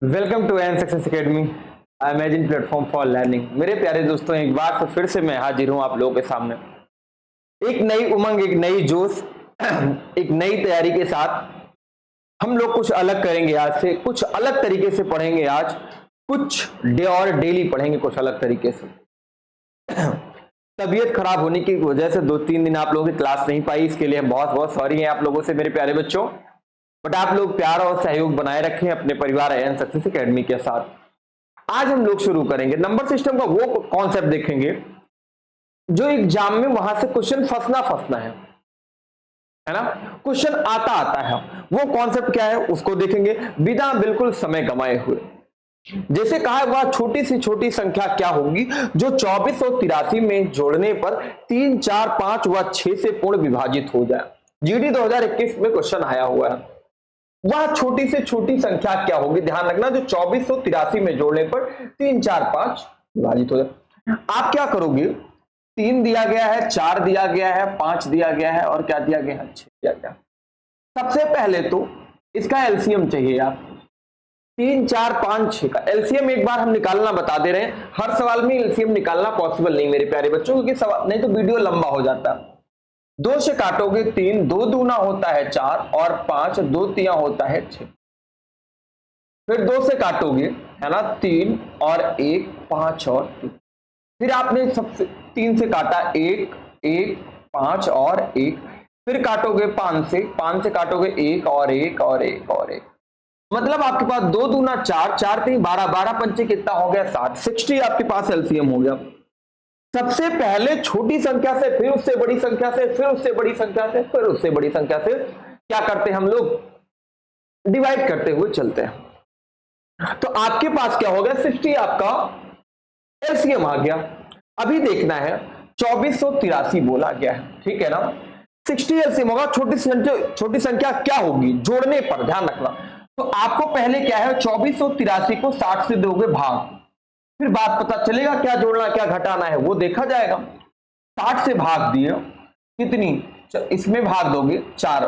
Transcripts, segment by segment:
Welcome to N Success Academy, imagine platform for learning. मेरे प्यारे दोस्तों, एक बार फिर से मैं हाजिर हूं आप लोगों के सामने एक नई उमंग, एक नई जोश, एक नई तैयारी के साथ। हम लोग कुछ अलग करेंगे, आज से कुछ अलग तरीके से पढ़ेंगे। आज कुछ डेली पढ़ेंगे कुछ अलग तरीके से। तबीयत खराब होने की वजह से 2-3 दिन आप लोगों की क्लास नहीं पाई, इसके लिए बहुत बहुत सॉरी है आप लोगों से मेरे प्यारे बच्चों। बट आप लोग प्यार और सहयोग बनाए रखें अपने परिवार एन सक्सेस अकेडमी के साथ। आज हम लोग शुरू करेंगे नंबर सिस्टम का वो कॉन्सेप्ट देखेंगे जो एग्जाम में वहां से क्वेश्चन फंसना है ना। क्वेश्चन आता है, वो कॉन्सेप्ट क्या है उसको देखेंगे बिना बिल्कुल समय गंवाए हुए। जैसे कहा वह छोटी सी छोटी संख्या क्या होगी जो 2483 में जोड़ने पर 3, 4, 5 व 6 से पूर्ण विभाजित हो जाए। जीडी 2021 में क्वेश्चन आया हुआ है। वह छोटी से छोटी संख्या क्या होगी, ध्यान रखना, जो 2483 में जोड़ने पर 3, 4, 5 विभाजित हो जाए। आप क्या करोगे, 3 दिया गया है, 4 दिया गया है, 5 दिया गया है और क्या दिया गया है, 6 दिया गया। सबसे पहले तो इसका एलसीएम चाहिए आप। 3, 4, 5, 6 का एलसीएम एक बार हम निकालना बता दे रहे हैं। हर सवाल में एलसीएम निकालना पॉसिबल नहीं मेरे प्यारे बच्चों, क्योंकि सवाल नहीं तो वीडियो लंबा हो जाता है। 2 से काटोगे 3, 2 दूना होता है 4 और 5, 2 तिया होता है 6। फिर 2 से काटोगे है ना 3 और 1, 5 और 3। फिर आपने सबसे 3 से काटा 1, 1, 5 और 1। फिर काटोगे 5 से काटोगे 1 और 1 और 1 और 1। मतलब आपके पास 2 दूना 4, 4 3 12, 12 पंचे कितना हो गया 60। 60 आपके पास एलसीएम हो गया। सबसे पहले छोटी संख्या से, फिर उससे बड़ी संख्या से, फिर उससे बड़ी संख्या से, फिर उससे बड़ी संख्या से क्या करते हैं हम लोग, डिवाइड करते हुए चलते हैं। तो आपके पास क्या हो गया, 60 आपका एलसीएम आ गया। अभी देखना है 2483 बोला गया है, ठीक है ना। 60 एलसीएम होगा, छोटी संख्या क्या होगी जोड़ने पर, ध्यान रखना। तो आपको पहले क्या है, 2483 को 60 से दोगे भाग, फिर बात पता चलेगा क्या जोड़ना क्या घटाना है वो देखा जाएगा। 60 से भाग दिए कितनी, इसमें भाग दोगे 4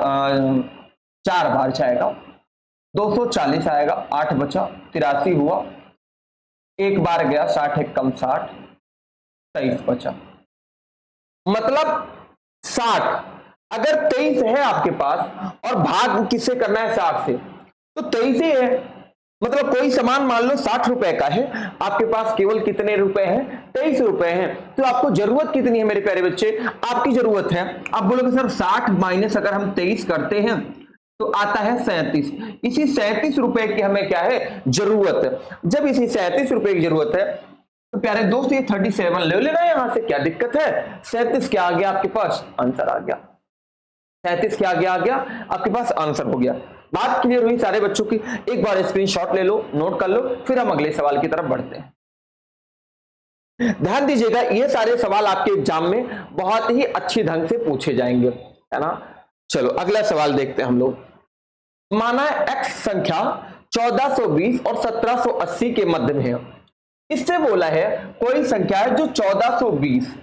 बार जाएगा, 240 आएगा, 8 बचा, 83 हुआ, एक बार गया 60 एक कम 60, 23 बचा। मतलब 60 अगर 23 है आपके पास और भाग किससे करना है 60 से, तो 23 ही है। मतलब कोई सामान मान लो 60 रुपए का है, आपके पास केवल कितने रुपए हैं, 23 रुपए हैं। तो आपको जरूरत कितनी है मेरे प्यारे बच्चे, आपकी जरूरत है, आप बोलोगे सर 60 माइनस अगर हम 23 करते हैं तो आता है 37। इसी 37 रुपए की हमें क्या है, जरूरत है। जब इसी 37 रुपए की जरूरत है तो प्यारे दोस्त ये 37 ले लेना, यहां से क्या दिक्कत है। 37 क्या आ गया आपके पास, आंसर आ गया। 37 क्या आ गया आपके पास, आंसर हो गया। बात क्लियर हुई सारे बच्चों की। एक बार स्क्रीनशॉट ले लो, नोट कर लो, फिर हम अगले सवाल की तरफ बढ़ते हैं। ध्यान दीजिएगा, ये सारे सवाल आपके एग्जाम में बहुत ही अच्छी ढंग से पूछे जाएंगे, है ना। चलो अगला सवाल देखते हैं हम लोग। माना एक्स संख्या 1420 और 1780 के मध्य में है। इससे बोला है कोई संख्या है जो 1420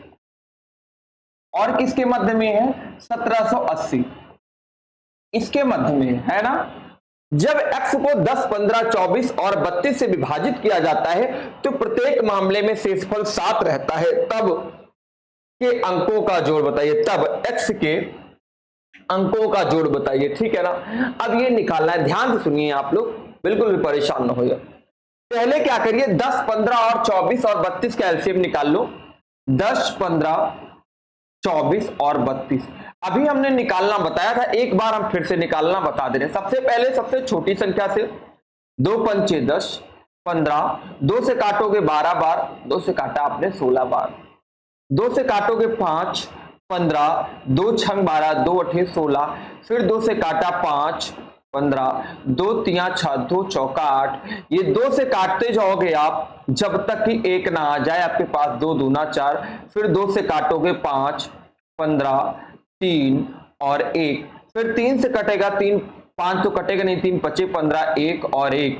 और किसके मध्य में है, 1780 इसके मध्य में है ना। जब x को 10, 15, 24 और 32 से विभाजित किया जाता है तो प्रत्येक मामले में शेषफल 7 रहता है। तब के अंकों का जोड़ बताइए, तब x के अंकों का जोड़ बताइए, ठीक है ना। अब ये निकालना है, ध्यान से सुनिए आप लोग, बिल्कुल भी परेशान ना होइए। पहले क्या करिए, 10, 15 और 24 और 32 का एलसीएम निकाल लो। 10, 15, 24 और 32 अभी हमने निकालना बताया था, एक बार हम फिर से निकालना बता दे रहे हैं। सबसे पहले सबसे छोटी संख्या से 2 पंचे 10, 15, 2 से काटोगे 12 बार, 2 से काटा आपने 16 बार, 2 से काटोगे 5, 15, 2 छंग 12, 2 अठे 16, फिर 2 से काटा 5, 15, 2 तिया 6, 2 चौका 8। ये 2 से काटते जाओगे आप जब तक कि 1 ना आ जाए आपके पास, 2 दूना 4, फिर 2 से काटोगे 5, 15, 3 और 1, फिर 3 से कटेगा 3, 5 तो कटेगा नहीं, 3 पचे 15, 1 और 1,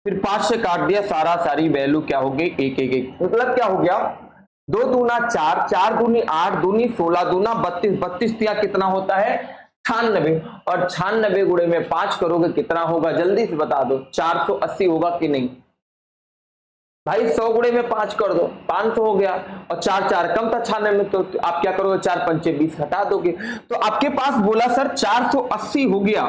फिर 5 से काट दिया, सारी वैल्यू क्या हो गई, 1 1 1। मतलब क्या हो गया, 2 दूना 4, 4 दूनी 8, दूनी 16, दूना 32, 32 तिया कितना होता है 96, और 96 गुणे में 5 करोगे कितना होगा, जल्दी से बता दो, 480 होगा कि नहीं भाई। 100 गुणे में 5 कर दो, 500 हो गया, और 4 4 कम था 96 में, तो आप क्या करोगे, 4 पंचे 20 हटा दोगे, तो आपके पास बोला सर 480 हो गया,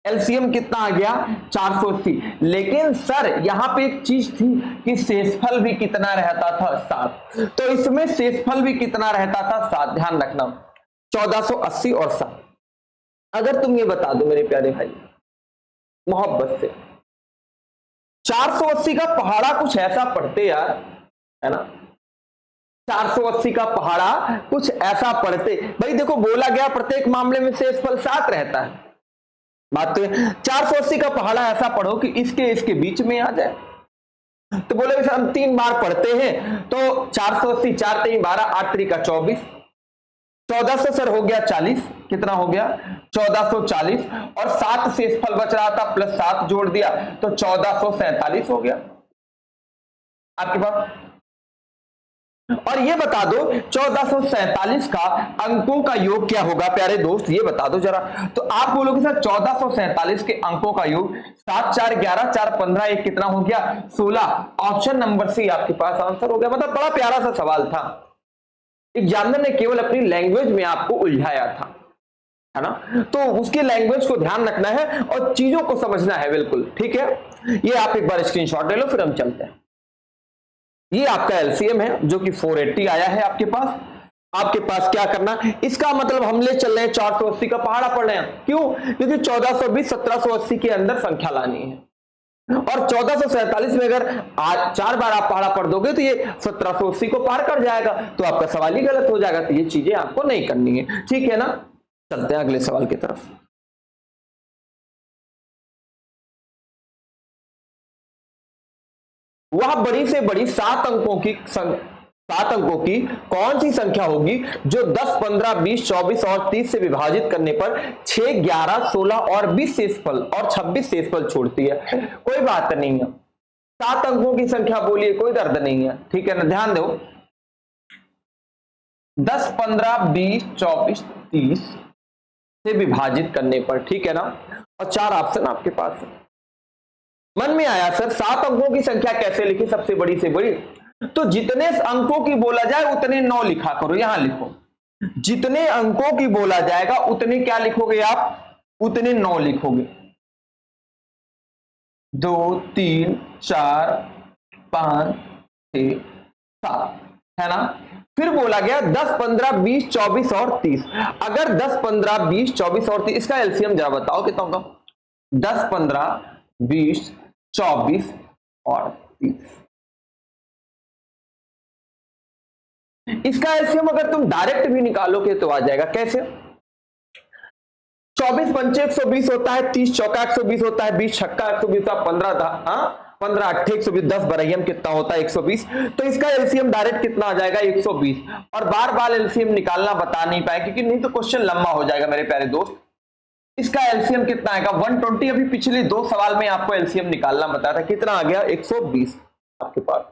एलसीएम कितना आ गया 480। लेकिन सर यहां पे एक चीज थी कि शेषफल भी कितना रहता था 7, तो इसमें शेषफल भी कितना रहता था 7, ध्यान रखना 1480 और 7। अगर तुम ये बता दो मेरे प्यारे भाई मोहब्बत से, 480 का पहाड़ा कुछ ऐसा पढ़ते यार, है ना, 480 का पहाड़ा कुछ ऐसा पढ़ते भाई। देखो बोला गया प्रत्येक मामले में शेषफल 7 रहता है, बात तो 480 का पहाड़ा ऐसा पढ़ो कि इसके बीच में आ जाए, तो बोले हम 3 बार पढ़ते हैं, तो 480 4 3 12 8 3 का 24, 1400 सर हो गया 40, कितना हो गया 1440, और 7 शेषफल बच रहा था प्लस 7 जोड़ दिया तो 1447 हो गया आपके पास। और ये बता दो 1447 का अंकों का योग क्या होगा प्यारे दोस्त, ये बता दो जरा। तो आप बोलोगे सर 1447 के अंकों का योग 7 4 11 4 15 1 कितना हो गया 16, ऑप्शन नंबर सी आपके पास आंसर हो गया। मतलब बड़ा प्यारा सा सवाल था, एग्जामिनर ने केवल अपनी लैंग्वेज में आपको उलझाया था, है ना, तो उसकी लैंग्वेज को ध्यान रखना है और चीजों को समझना है, बिल्कुल ठीक है। ये आप एक बार स्क्रीनशॉट ले लो, फिर हम चलते हैं। ये आपका एलसीएम है जो कि 480 आया है आपके पास। आपके पास क्या करना, इसका मतलब हम ले चल रहे हैं 480 का पहाड़ा पढ़ रहे हैं, क्यों, क्योंकि 1420 1780 के अंदर संख्या लानी है, और 1447 में अगर 4 बार आप पहाड़ा पढ़ दोगे तो ये 1780 को पार कर जाएगा, तो आपका सवाल ही गलत हो जाएगा। तो ये चीजें आपको नहीं करनी है, ठीक है ना। चलते हैं अगले सवाल की तरफ। वह बड़ी से बड़ी 7 अंकों की कौन सी संख्या होगी जो 10 15 20 24 और 30 से विभाजित करने पर 6 11 16 और 20 शेषफल और 26 शेषफल छोड़ती है। कोई बात नहीं है, 7 अंकों की संख्या बोलिए, कोई दर्द नहीं है, ठीक है ना। ध्यान दो 10 15 20 24 30 से विभाजित करने पर, ठीक है ना, और 4 ऑप्शन आपके पास है। मन में आया सर 7 अंकों की संख्या कैसे लिखी सबसे बड़ी से बड़ी, तो जितने अंकों की बोला जाए उतने 9 लिखा करो, यहां लिखो जितने अंकों की बोला जाएगा उतने क्या लिखोगे आप, उतने 9 लिखोगे, 2 3 4 5 6 7, है ना। फिर बोला गया 10 15 20 24 और 30, अगर 10 15 20 24 और 30 इसका एलसीएम जरा बताओ कितना होगा, 10 15 20 24 और 30, इसका एलसीएम अगर तुम डायरेक्ट भी निकालोगे तो आ जाएगा, कैसे, 24 पंचे 120 होता है, 30 चौका 120 होता है, 20 छक्का 120, 15 8 120, 10 बरहियम कितना होता है 120, तो इसका एलसीएम डायरेक्ट कितना आ जाएगा 120। और बार बार एलसीएम निकालना बता नहीं पाए क्योंकि नहीं तो क्वेश्चन लंबा हो जाएगा मेरे प्यारे दोस्त। इसका एलसीएम कितना आएगा 120, अभी पिछले 2 सवाल में आपको एलसीएम निकालना बताया था, कितना आ गया 120, आपके पास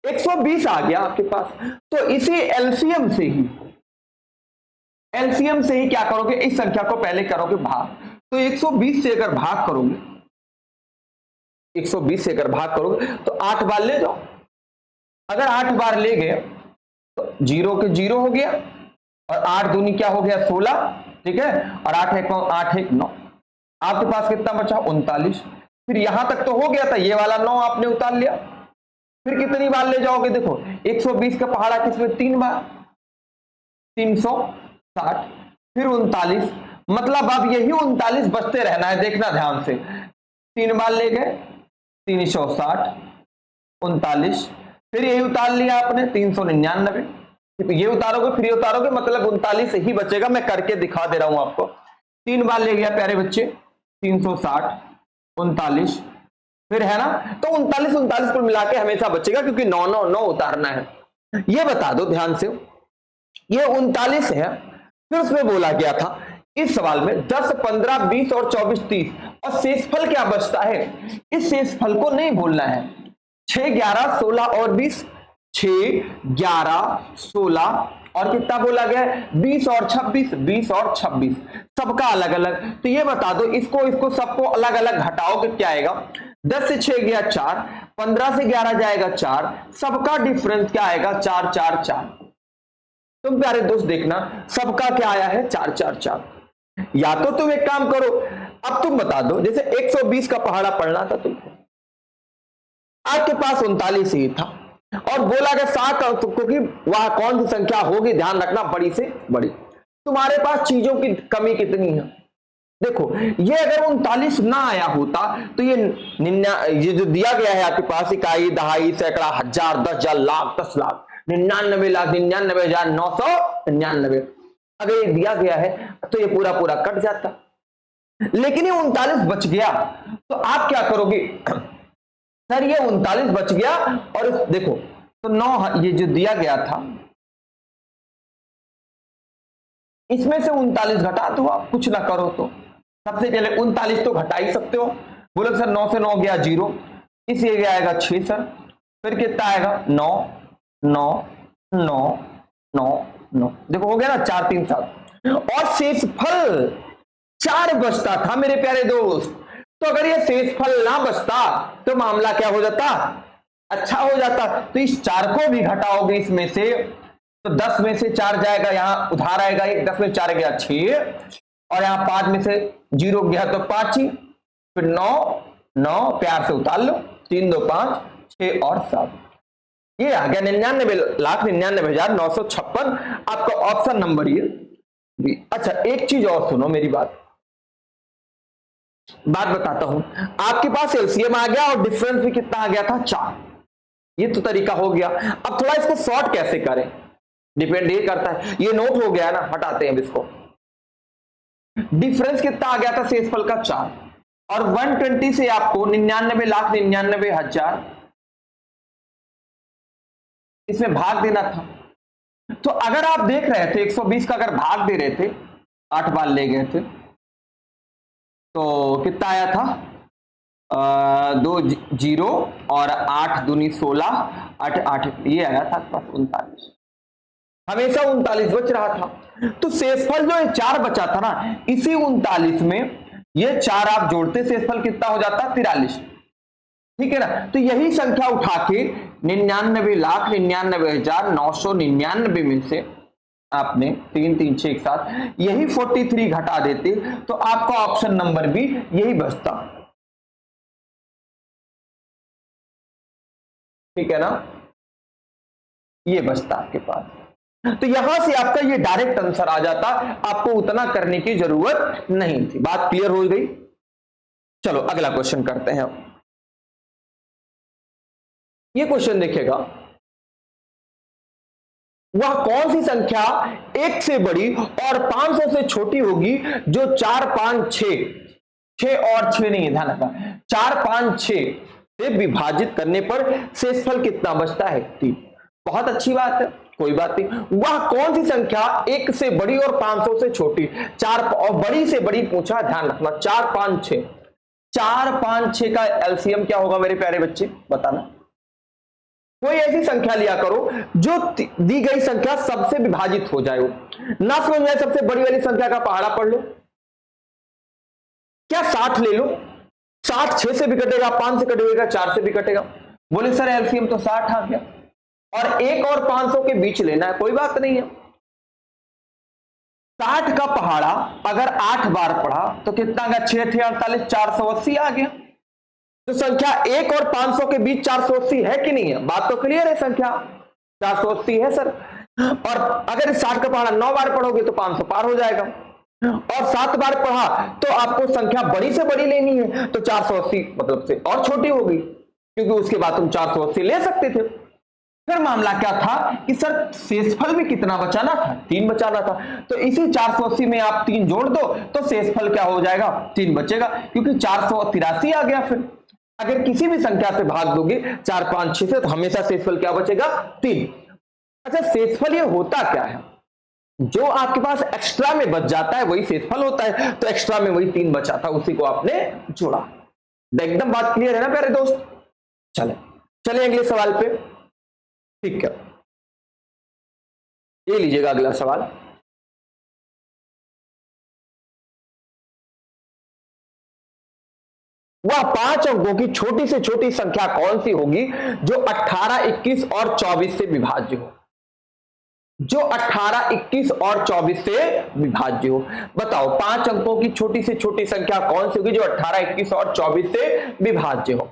120 आ गया आपके पास। तो इसी एलसीएम से ही क्या करोगे, इस संख्या को पहले करोगे भाग, तो 120 से अगर भाग करोगे, 120 से अगर भाग करोगे तो 8 बार ले जाओ, अगर 8 बार ले गए तो 0 के 0 हो गया, और 8 दूनी क्या हो गया 16, ठीक है, और 8 1 9, आपके पास कितना बचा 39। फिर यहां तक तो हो गया था, ये वाला 9 आपने उतार लिया, फिर कितनी बार ले जाओगे, देखो 120 का पहाड़ा किसमें 3 बार 360, फिर 39, मतलब अब यही 39 बचते रहना है, देखना ध्यान से, 3 बार ले गए 360 39, फिर यही उतार लिया आपने 399, ये उतारोगे फिर ये उतारोगे, मतलब 39 ही बचेगा, मैं करके दिखा दे रहा हूं आपको। 3 बार ले गया प्यारे बच्चे 360 39, फिर है ना, तो 39 को मिला के हमेशा बचेगा क्योंकि 9 9 9 उतारना है। ये बता दो ध्यान से, ये 39 है, फिर उसमें बोला गया था इस सवाल में 10 15 20 और 24 30, और शेषफल क्या बचता है, इस शेषफल को नहीं भूलना है, 6 11 16 और 20, 6 11 16 और कितना बोला गया है 20 और 26, 20 और 26 सबका अलग अलग। तो ये बता दो इसको सबको अलग अलग घटाओगे क्या आएगा, 10 से 6 गया 4, 15 से 11 जाएगा 4, सबका डिफरेंस क्या आएगा 4 4 4। तुम प्यारे दोस्त देखना सबका क्या आया है 4 4 4। या तो तुम एक काम करो, अब तुम बता दो जैसे 120 का पहाड़ा पढ़ना था तुमको, आपके पास 39 ही था और बोला गया 7 क्योंकि वह कौन सी संख्या होगी ध्यान रखना बड़ी से बड़ी। तुम्हारे पास चीजों की कमी कितनी है, देखो ये अगर 39 ना आया होता तो ये जो दिया गया है आपके पास इकाई दहाई सैकड़ा हजार 10,000 लाख 10 लाख 99,99,999, अगर ये दिया गया है तो ये पूरा पूरा कट जाता, लेकिन ये 39 बच गया तो आप क्या करोगे सर ये 39 बच गया और देखो तो 9 ये जो दिया गया था इसमें से 39 घटा दो, आप कुछ ना करो तो सबसे पहले 39 तो घटा ही सकते हो। बोलो सर 9 से 9 गया 0, इसलिए गया आएगा 6 सर, फिर कितना आएगा 9 9 9 9 9, देखो हो गया ना 4 3 7 और शेषफल 4 बचता था मेरे प्यारे दोस्त। तो अगर ये शेषफल ना बचता तो मामला क्या हो जाता, अच्छा हो जाता। तो इस 4 को भी घटाओगे इसमें से तो 10 में से 4 जाएगा, यहां उधार आएगा 1, 10 में 4 गया 6 और यहां 5 में से 0 गया तो 5 ही, फिर 9 9 प्यार से उतार लो 3 2 5 6 और 7, ये आ गया 99,99,956 आपका ऑप्शन नंबर ये बी। अच्छा एक चीज और सुनो मेरी बात बताता हूं, आपके पास एलसीएम आ गया और डिफरेंस भी कितना आ गया था 4, ये तो तरीका हो गया। अब थोड़ा इसको सॉर्ट कैसे करें डिपेंड ये करता है, ये नोट हो गया ना, हटाते हैं इसको। डिफरेंस कितना आ गया था शेषफल का 4 और 120 से आपको 99,99,000 इसमें भाग देना था। तो अगर आप देख रहे थे 120 का अगर भाग दे रहे थे 8 बार ले गए थे तो कितना आया था 2 0 और 8 दूनी 16 8 8 ये आया था 39, हमेशा 39 बच रहा था। तो शेषफल जो 4 बचा था ना इसी 39 में ये 4 आप जोड़ते शेषफल कितना हो जाता 43, ठीक है ना। तो यही संख्या उठा के 99,99,999 में से आपने 3 3 6 7 यही 43 घटा देते तो आपका ऑप्शन नंबर भी यही बचता, ठीक है ना, ये बचता आपके पास। तो यहां से आपका ये डायरेक्ट आंसर आ जाता, आपको उतना करने की जरूरत नहीं थी। बात क्लियर हो गई। चलो अगला क्वेश्चन करते हैं। ये क्वेश्चन देखिएगा, वह कौन सी संख्या 1 से बड़ी और 500 से छोटी होगी जो 4 5 6 और 6 नहीं है, ध्यान रखना 4 5 6 से विभाजित करने पर शेषफल कितना बचता है 3। बहुत अच्छी बात है, कोई बात नहीं। वह कौन सी संख्या 1 से बड़ी और 500 से छोटी, 4 और बड़ी से बड़ी पूछा, ध्यान रखना 4 5 6 4 5 6 का एलसीएम क्या होगा मेरे प्यारे बच्चे बताना। कोई ऐसी संख्या लिया करो जो दी गई संख्या सबसे विभाजित हो जाए, ना समझ में सबसे बड़ी वाली संख्या का पहाड़ा पढ़ लो, क्या 60 ले लो, 60 6 से भी कटेगा, 5 से कटेगा, 4 से भी कटेगा। बोले सर एलसीएम तो 60 आ गया और 1 और 500 के बीच लेना है, कोई बात नहीं है। 60 का पहाड़ा अगर 8 बार पढ़ा तो कितना गया 6 थे 48 480 आ गया। तो संख्या 1 और 500 के बीच 480 है कि नहीं है, बात तो क्लियर है, संख्या 480 है सर। और अगर 60 का पहाड़ा 9 बार पढ़ोगे तो 500 पार हो जाएगा और 7 बार पढ़ा तो आपको संख्या बड़ी से बड़ी लेनी है तो 480 मतलब से और छोटी होगी, क्योंकि उसके बाद तुम 480 ले सकते थे। फिर मामला क्या था कि सर शेषफल भी कितना बचाना था 3 बचाना था, तो इसी 480 में आप 3 जोड़ दो तो शेषफल क्या हो जाएगा 3 बचेगा, क्योंकि 483 आ गया। फिर अगर किसी भी संख्या से भाग दोगे 4 5 6 से तो हमेशा शेषफल क्या बचेगा 3। अच्छा शेषफल ये होता क्या है, जो आपके पास एक्स्ट्रा में बच जाता है वही शेषफल होता है, तो एक्स्ट्रा में वही 3 बचा था उसी को आपने जोड़ा। एकदम बात क्लियर है ना प्यारे दोस्त। चले अगले सवाल पे, ठीक है। ये लीजिएगा अगला सवाल। वह 5 अंकों की छोटी से छोटी संख्या कौन सी होगी जो 18, 21 और 24 से विभाज्य हो? जो 18, 21 और 24 से विभाज्य हो। बताओ 5 अंकों की छोटी से छोटी संख्या कौन सी होगी जो 18, 21 और 24 से विभाज्य हो?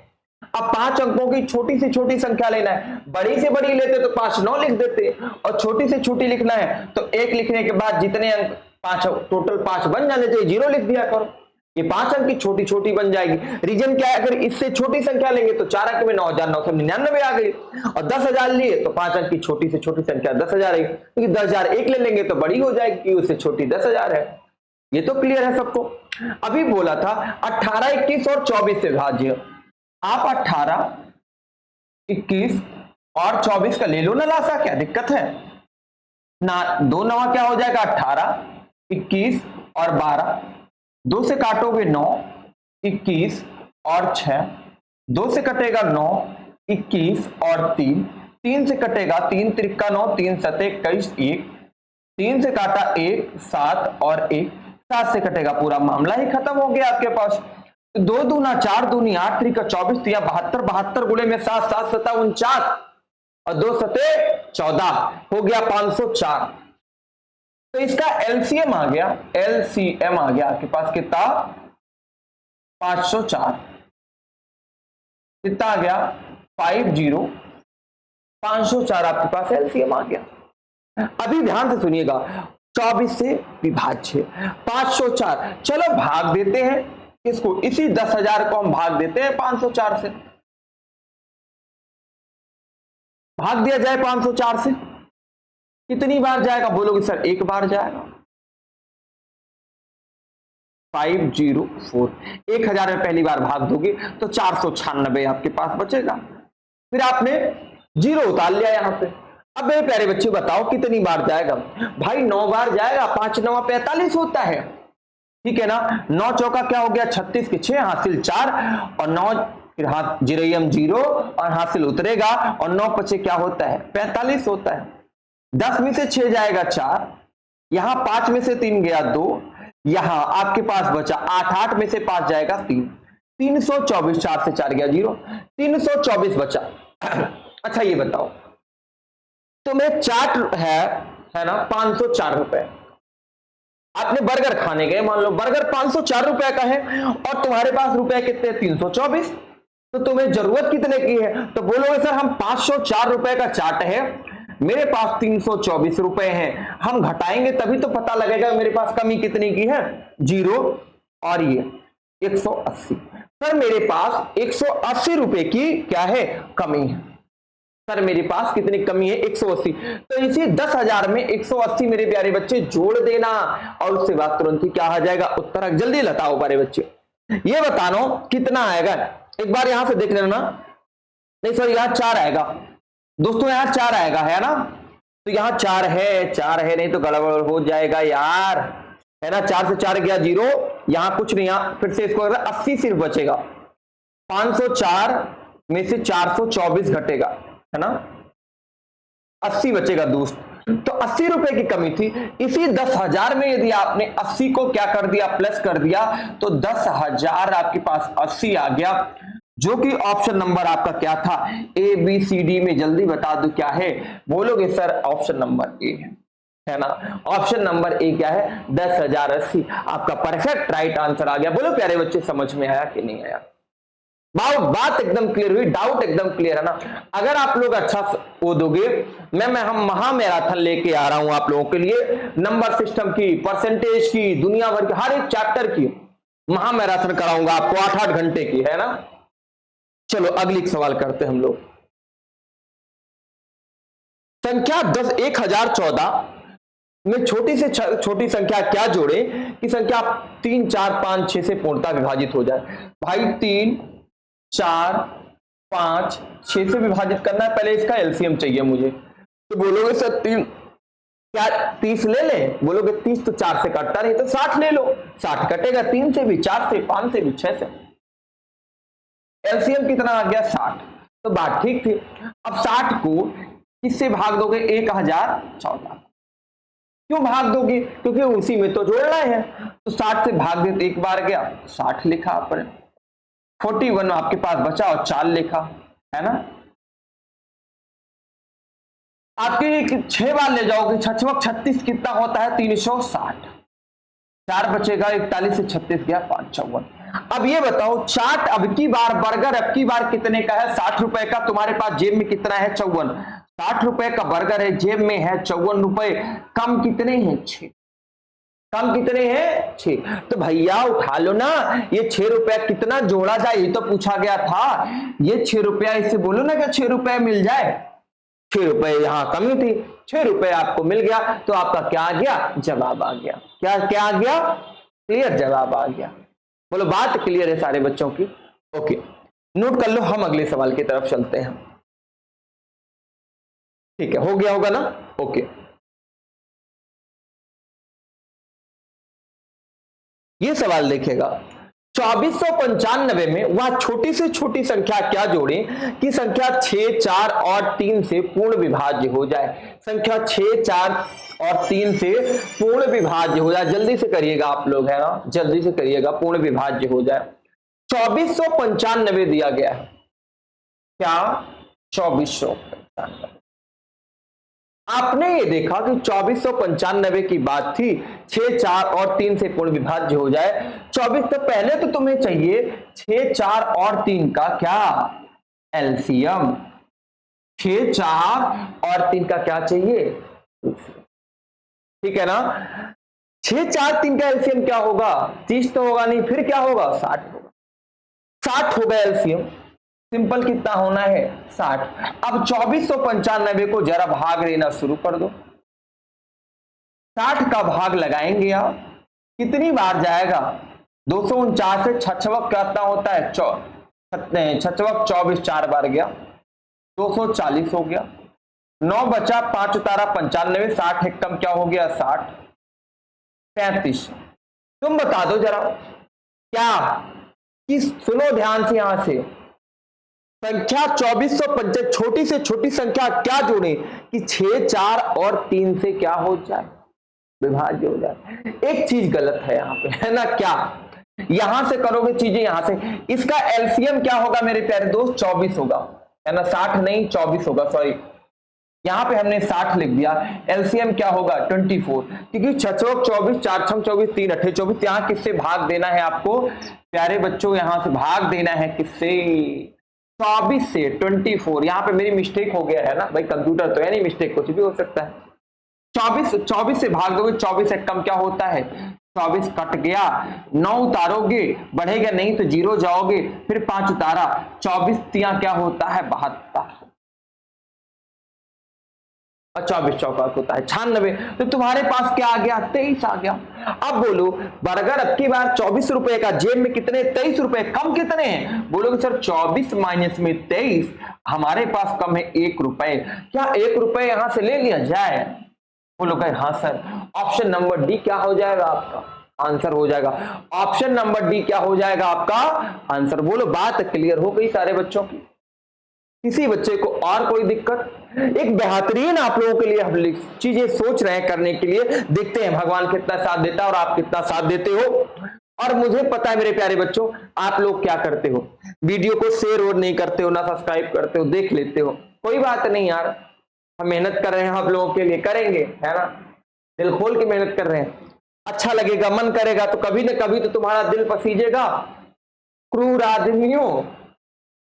अब 5 अंकों की छोटी से छोटी संख्या लेना है, बड़ी से बड़ी लेते तो 5 9 लिख देते, और छोटी से छोटी लिखना है तो 1 लिखने के बाद जितने अंक 5 टोटल 5 बन जाने चाहिए 0 लिख दिया करो। ये 5 अंक की छोटी छोटी बन जाएगी। रीजन क्या है, अगर इससे छोटी संख्या लेंगे तो 4 अंक में 9,999 आ गई, और 10,000 लिए तो 5 अंक की छोटी से छोटी संख्या 10,000 है, क्योंकि 10,000 एक ले लेंगे तो बड़ी हो जाएगी क्योंकि उससे छोटी 10,000 है। ये तो क्लियर है सबको। अभी बोला था 18, 21 और 24 से विभाज्य। आप 18, 21 और 24 का ले लो ना लासा, क्या दिक्कत है ना। 2 9 क्या हो जाएगा 18, 21 और 12, 2 से काटोगे 9, 21 और 6, 2 से कटेगा 9, 21 और 3, 3 से कटेगा 3 त्रिका 9, 3 सते 21, 1, 3 से काटा 1, 7 और 1, 7 से कटेगा, पूरा मामला ही खत्म हो गया आपके पास। 2 दूना 4 दूनी 8 त्रिका 24, 72, 72 गुणे में 7, 7 सता 49 और 2 सते 14, हो गया 504। तो इसका एलसीएम आ गया, एलसीएम आ गया आपके पास कितना 504, कितना आ गया 50, 504 आपके पास एलसीएम आ गया। अभी ध्यान से सुनिएगा, 24 से विभाज्य 504, चलो भाग देते हैं इसको, इसी 10,000 को हम भाग देते हैं 504 से, भाग दिया जाए 504 से, कितनी बार जाएगा बोलोगे सर? एक बार जाएगा। 504, 1000 में पहली बार भाग दोगे तो 496 आपके पास बचेगा, फिर आपने 0 उतार लिया यहां पे। अब मेरे प्यारे बच्चे बताओ कितनी बार जाएगा? भाई 9 बार जाएगा, 5 9 45 होता है, ठीक है ना। 9 चौका क्या हो गया 36 के 6, हासिल 4 और 9, फिर हाथ जिरयम 0 और हासिल उतरेगा, और 9 पचे क्या होता है 45 होता है। 10 में से 6 जाएगा 4, यहां 5 में से 3 गया 2, यहां आपके पास बचा 8, 8 में से 5 जाएगा 3, 324, 4 से 4 गया 0, 324 बचा। अच्छा ये बताओ तुम्हें चाट है ना 504 रुपए, आपने बर्गर खाने गए, मान लो बर्गर 504 रुपए का है और तुम्हारे पास रुपए कितने 324, तो तुम्हें जरूरत कितने की है? तो बोलोगे सर हम 504 रुपए का चाट है, मेरे पास 324 रुपए हैं, हम घटाएंगे तभी तो पता लगेगा मेरे पास कमी कितनी की है 0 और ये 180। सर मेरे पास 180 रुपए की क्या है कमी है, सर मेरे पास कितनी कमी है 180, तो इसी 10,000 में 180 मेरे प्यारे बच्चे जोड़ देना और उससे बात तुरंत ही क्या आ जाएगा उत्तर। जल्दी बताओ प्यारे बच्चे, ये बतानो कितना आएगा, एक बार यहां से देख लेना। नहीं सर यहां 4 आएगा दोस्तों, यहां 4 आएगा है ना, तो यहां 4 है, नहीं तो गड़बड़ हो जाएगा यार, है ना। 4 से 4 गया 0, यहां कुछ नहीं, यहां फिर से इसको 80 सिर्फ बचेगा, 504 में से 424 घटेगा, है ना, 80 बचेगा दोस्त। तो 80 रुपए की कमी थी, इसी 10,000 में यदि आपने 80 को क्या कर दिया प्लस कर दिया तो 10,000 आपके पास 80 आ गया, जो कि ऑप्शन नंबर आपका क्या था ए बी सी डी में। जल्दी बता दो क्या है, बोलोगे सर ऑप्शन नंबर ए है ना। ऑप्शन नंबर ए क्या है 10,080, आपका परफेक्ट राइट आंसर आ गया। बोलो प्यारे बच्चे समझ में आया कि नहीं आया? बात एकदम क्लियर हुई, डाउट एकदम क्लियर है ना। अगर आप लोग अच्छा वो दोगे, हम महा मैराथन लेके आ रहा हूं आप लोगों के लिए, नंबर सिस्टम की, परसेंटेज की, दुनिया भर की हर एक चैप्टर की महा मैराथन कराऊंगा आपको 8-8 घंटे की, है ना। चलो अगली सवाल करते हैं हम लोग। संख्या 1014 में छोटी से छोटी संख्या क्या जोड़े कि संख्या 3 4 5 6 से पूर्णतः विभाजित हो जाए? भाई 3 4 5 6 से विभाजित करना है, पहले इसका एलसीएम चाहिए मुझे। तो बोलोगे सर 3 क्या 30 ले ले, बोलोगे 30 तो 4 से कटता नहीं तो 60 ले लो, 60 कटेगा 3 से भी, 4 से, 5 से भी, 6 से। एलसीएम कितना आ गया 60, तो बात ठीक थी। अब 60 को किससे भाग दोगे 1014, क्यों भाग दोगे? क्योंकि उसी में तो जोड़ना है। तो 60 से भाग दे तो एक बार गया, 60 लिखा आपने, 41 आपके पास बचा और 4 लिखा, है ना। आपके 6 बार ले जाओगे, 6 36 कितना होता है? 360। 4 बचेगा, 41 से 36 गया 5 54। अब ये बताओ, चाट अब की बार, बर्गर अब की बार कितने का है? 60 रुपए का। तुम्हारे पास जेब में कितना है? 54। 60 रुपए का बर्गर है, जेब में है 54 रुपए। कम कितने हैं? 6। कम कितने हैं? 6। तो भैया उठा लो ना, ये 6 रुपया कितना जोड़ा जाए, ये तो पूछा गया था। ये 6 रुपया, इससे बोलो ना कि 6 रुपया मिल जाए। 6 रुपए यहां कमी थी, 6 रुपए आपको मिल गया, तो आपका क्या आ गया? जवाब आ गया। क्या क्या आ गया? क्लियर, जवाब आ गया। बोलो बात क्लियर है सारे बच्चों की? ओके, नोट कर लो, हम अगले सवाल की तरफ चलते हैं। ठीक है, हो गया होगा ना? ओके, ये सवाल देखिएगा, 2495 में वह छोटी से छोटी संख्या क्या जोड़ें कि संख्या 6, 4 और 3 से पूर्ण विभाज्य हो जाए। संख्या 6, 4 और 3 से पूर्ण विभाज्य हो जाए। जल्दी से करिएगा आप लोग, है ना, जल्दी से करिएगा, पूर्ण विभाज्य हो जाए। 2495 दिया गया है, क्या? 2495। आपने ये देखा कि 2495 की बात थी, 6, 4 और 3 से पूर्ण विभाज्य हो जाए। 24 तो पहले तो तुम्हें चाहिए 6, 4 और 3 का क्या? एलसीएम। 6, 4 और 3 का क्या चाहिए? ठीक है ना। 6, 4, 3 का एलसीएम क्या होगा? 30 तो होगा नहीं, फिर क्या होगा? 60 होगा। 60 होगा एलसीएम। सिंपल कितना होना है? 60। अब 2495 को जरा भाग लेना शुरू कर दो। 60 का भाग लगाएंगे आप, कितनी बार जाएगा? 249 से 6 कितना होता है? 6 24, 4 बार गया, 240 हो गया। 9 बचा, 5 उतारा 95, 60 एक कम क्या हो गया? 60, 35। तुम बता दो जरा, क्या कि सुनो ध्यान से, यहां से संख्या 2450, छोटी से छोटी संख्या क्या जोड़े कि 6, 4 और 3 से क्या हो जाए? विभाज्य हो जाए। एक चीज गलत है यहां पे, है ना। क्या? यहां से करोगे चीजें, यहां से, इसका एलसीएम क्या होगा मेरे प्यारे दोस्त? 24 होगा, है ना। 60 नहीं, 24 होगा, सॉरी, यहां पे हमने 60 लिख दिया। एलसीएम क्या होगा? 24, क्योंकि 6 24, 4 24, 3 8 24। यहां किससे भाग देना है आपको प्यारे बच्चों? यहां से भाग देना है किससे? 24 से। 24, यहां पे मेरी मिस्टेक हो गया है ना भाई, कंप्यूटर तो है नहीं, मिस्टेक कुछ भी हो सकता है। 24 से भाग दोगे, 24 से कम क्या होता है? 24 कट गया, 9 उतारोगे, बढ़ेगा नहीं तो 0 जाओगे, फिर 5 उतारा, 24 तिया क्या होता है? 72, और 24 चौका होता है 96। तो तुम्हारे पास क्या आ गया? 23 आ गया। अब बोलो, बर्गर अब की बार 24 रुपए का, जेब में कितने? 23 रुपए। कम कितने हैं? बोलोगे सर 24 माइनस में 23, हमारे पास कम है 1 रुपए। क्या 1 रुपए यहां से ले लिया जाए? बोलोगे हाँ सर। ऑप्शन नंबर डी क्या हो जाएगा आपका आंसर? हो जाएगा ऑप्शन नंबर डी क्या हो जाएगा आपका आंसर? बोलो बात क्लियर हो गई सारे बच्चों की? किसी बच्चे को और कोई दिक्कत? एक बेहतरीन आप लोगों के लिए हम चीजें सोच रहे हैं करने के लिए, देखते हैं भगवान कितना साथ देता है और आप कितना साथ देते हो। और मुझे पता है मेरे प्यारे बच्चों, आप लोग क्या करते हो, वीडियो को शेयर और नहीं करते हो, ना सब्सक्राइब करते हो, देख लेते हो। कोई बात नहीं यार, हम मेहनत कर रहे हैं आप लोगों के लिए, करेंगे, है ना, दिल खोल के मेहनत कर रहे हैं। अच्छा लगेगा, मन करेगा तो कभी ना कभी तो तुम्हारा दिल पसीजेगा। क्रूर आदमियों,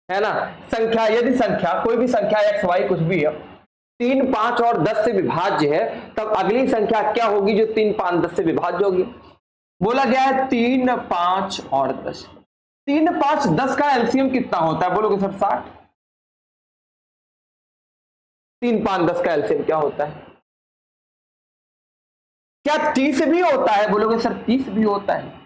है ना। संख्या, यदि संख्या कोई भी संख्या x y कुछ भी है 3, 5 और 10 से विभाज्य है, तब अगली संख्या क्या होगी जो 3, 5, 10 से विभाज्य होगी? बोला गया है 3, 5 और 10। 3, 5, 10 का एलसीएम कितना होता है? बोलोगे सर 60। 3, 5, 10 का एलसीएम क्या होता है? क्या 30 भी होता है? बोलोगे सर 30 भी होता है।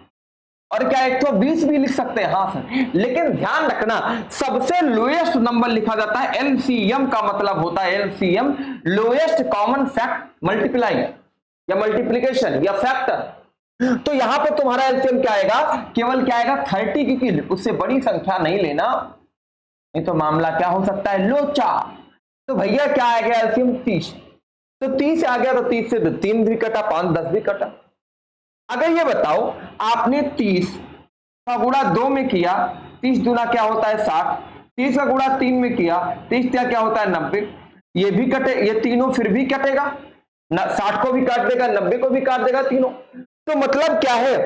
और क्या 120 भी लिख सकते हैं? हाँ सर, लेकिन ध्यान रखना सबसे लोएस्ट नंबर लिखा जाता है। एलसीएम का मतलब होता है LCM lowest common fact multiply या मल्टीप्लीकेशन या फैक्टर। तो यहां पर तुम्हारा एलसीएम क्या आएगा? केवल क्या आएगा? 30, क्योंकि उससे बड़ी संख्या नहीं लेना, नहीं तो मामला क्या हो सकता है? लोचा। तो भैया क्या आएगा? एलसीएम 30। तो 30 आ गया, तो 30 से 3 भी कटा, 5 10 भी कटा। अगर ये बताओ आपने 30 का गुणा 2 में किया, 30 दूना क्या होता है 60, 30 का गुणा 3 में किया, 30 क्या होता है 90, ये भी कटे, ये तीनों फिर भी कटेगा, 60 को भी काट देगा, 90 को भी काट देगा तीनों। तो मतलब क्या है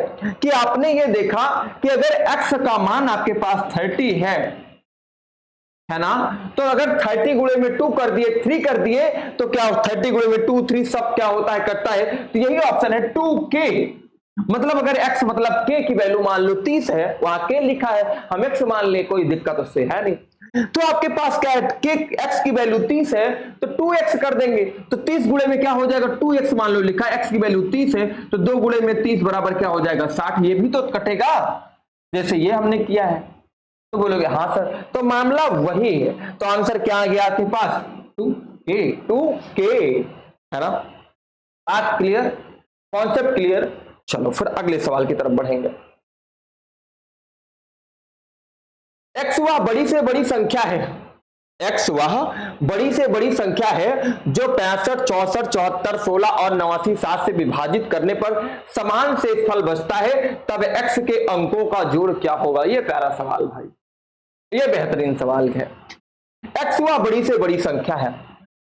कि आपने ये देखा कि अगर x का मान आपके पास 30 है ना, तो अगर 30 गुणे में 2 कर दिए, 3 कर दिए, तो क्या 30 गुणे में 2 3 सब क्या होता है, कटता है। तो यही ऑप्शन है 2k। मतलब अगर x मतलब k की वैल्यू मान लो 30 है, वहां k लिखा है, हम x मान ले, कोई दिक्कत उससे है नहीं। तो आपके पास क्या है, x की वैल्यू 30 है तो 2x कर देंगे, तो 30 गुणे में क्या हो जाएगा 2x मान लो लिखा है, x की वैल्यू 30 है तो 2 गुणे में 30 बराबर क्या हो जाएगा 60, ये भी तो कटेगा जैसे ये हमने किया है। तो बोलोगे हाँ सर, तो मामला वही है। तो आंसर क्या आ गया आपके पास 2k है ना। बात क्लियर, कॉन्सेप्ट क्लियर। चलो फिर अगले सवाल की तरफ बढ़ेंगे। x वह बड़ी से बड़ी संख्या है, x वह बड़ी से बड़ी संख्या है जो 65, 64, 74, 16 और 89, 7 से विभाजित करने पर समान शेषफल बचता है, तब x के अंकों का जोड़ क्या होगा। ये प्यारा सवाल भाई, ये बेहतरीन सवाल है। x वह बड़ी से बड़ी संख्या है।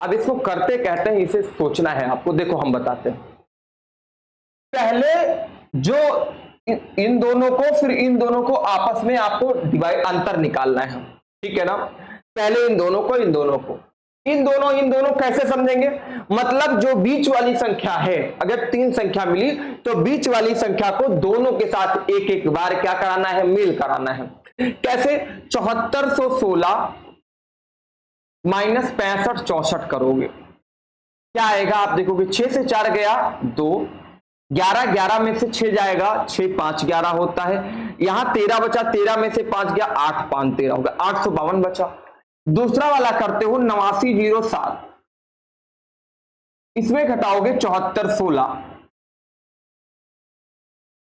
अब इसको करते कहते हैं, इसे सोचना है आपको। देखो हम बताते हैं, पहले जो इन दोनों को फिर इन दोनों को आपस में आपको डिवाइड अंतर निकालना है, ठीक है ना। पहले इन दोनों को इन दोनों कैसे समझेंगे, मतलब जो बीच वाली संख्या है, अगर 3 संख्या मिली तो बीच वाली संख्या को दोनों के साथ एक एक बार क्या कराना है, मेल कराना है। कैसे, 7416 माइनस 65 64 करोगे, क्या आएगा आप देखोगे, 6 से 4 गया 2, 11 11 में से 6 जाएगा, 6 5 11 होता है। यहां 13 बचा, 13 में से 5 गया, 8 5 13 होगा, 852 बचा। दूसरा वाला करते हो 8907, इसमें घटाओगे 7416,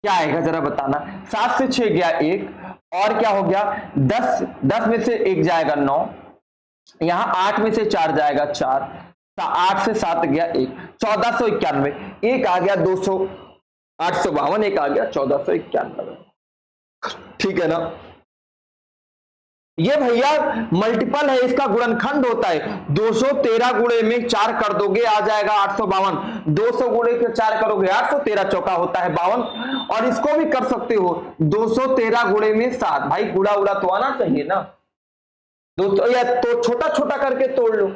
क्या आएगा जरा बताना। 7 से 6 गया 1, और क्या हो गया 10 में से 1 जाएगा 9, यहां 8 में से 4 जाएगा 4, 8 से 7 गया 1, 1491, एक आ गया 200, 852, एक आ गया 1491, ठीक है ना। ये भैया मल्टीपल है, इसका गुणनखंड होता है। 213 गुणे में 4 कर दोगे आ जाएगा 852, 200 गुणे के 4 करोगे 813 चौका होता है 52। और इसको भी कर सकते हो 213 गुणे में 7, भाई गुणा उड़ा तो आना चाहिए ना दोस्तों, या तो छोटा छोटा करके तोड़ लो,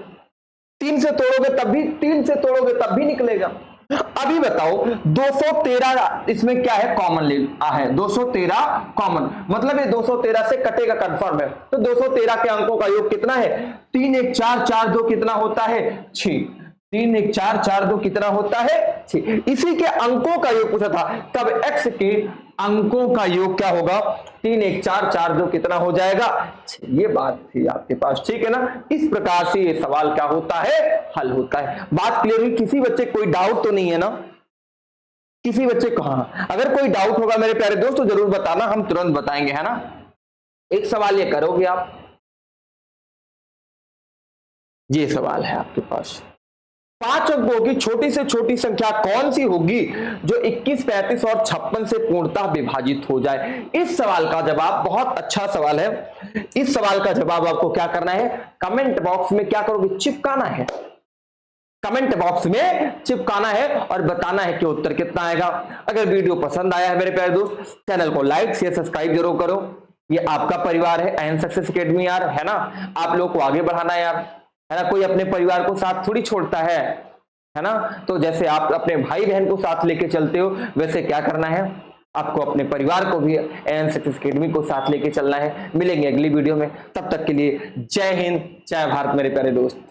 3 से तोड़ोगे तब भी निकलेगा। अभी बताओ 213, इसमें क्या है कॉमन ले है, 213 कॉमन, मतलब ये 213 से कटेगा कंफर्म है। तो 213 के अंकों का योग कितना है, 3 1 4 4 2 कितना होता है 6, 3 1 4 4 2 कितना होता है 6। इसी के अंकों का योग पूछा था, तब x के अंकों का योग क्या होगा, 3 1 4 4 2 कितना हो जाएगा 6। ये बात थी आपके पास, ठीक है ना। इस प्रकार से ये सवाल क्या होता है, हल होता है। बात क्लियर हुई, किसी बच्चे कोई डाउट तो नहीं है ना, किसी बच्चे को। हाँ, अगर कोई डाउट होगा मेरे प्यारे दोस्तों तो जरूर बताना, हम तुरंत बताएंगे, है ना। एक सवाल ये करोगे आप, ये सवाल है आपके पास, 5 अंकों की छोटी से छोटी संख्या कौन सी होगी जो 21, 35 और 56 से पूर्णतः विभाजित हो जाए। इस सवाल का जवाब बहुत अच्छा सवाल है। इस सवाल का जवाब आपको क्या करना है, कमेंट बॉक्स में क्या करोगे, चिपकाना है, कमेंट बॉक्स में चिपकाना है और बताना है कि उत्तर कितना आएगा। अगर वीडियो पसंद आया है मेरे प्यारे दोस्त, चैनल को लाइक शेयर सब्सक्राइब जरूर करो। ये आपका परिवार है एन सक्सेस एकेडमी यार, है ना। आप लोग को आगे बढ़ाना है यार, है ना। कोई अपने परिवार को साथ थोड़ी छोड़ता है ना। तो जैसे आप अपने भाई बहन को साथ लेके चलते हो, वैसे क्या करना है, आपको अपने परिवार को भी एन सक्सेस एकेडमी को साथ लेके चलना है। मिलेंगे अगली वीडियो में, तब तक के लिए जय हिंद जय भारत मेरे प्यारे दोस्त।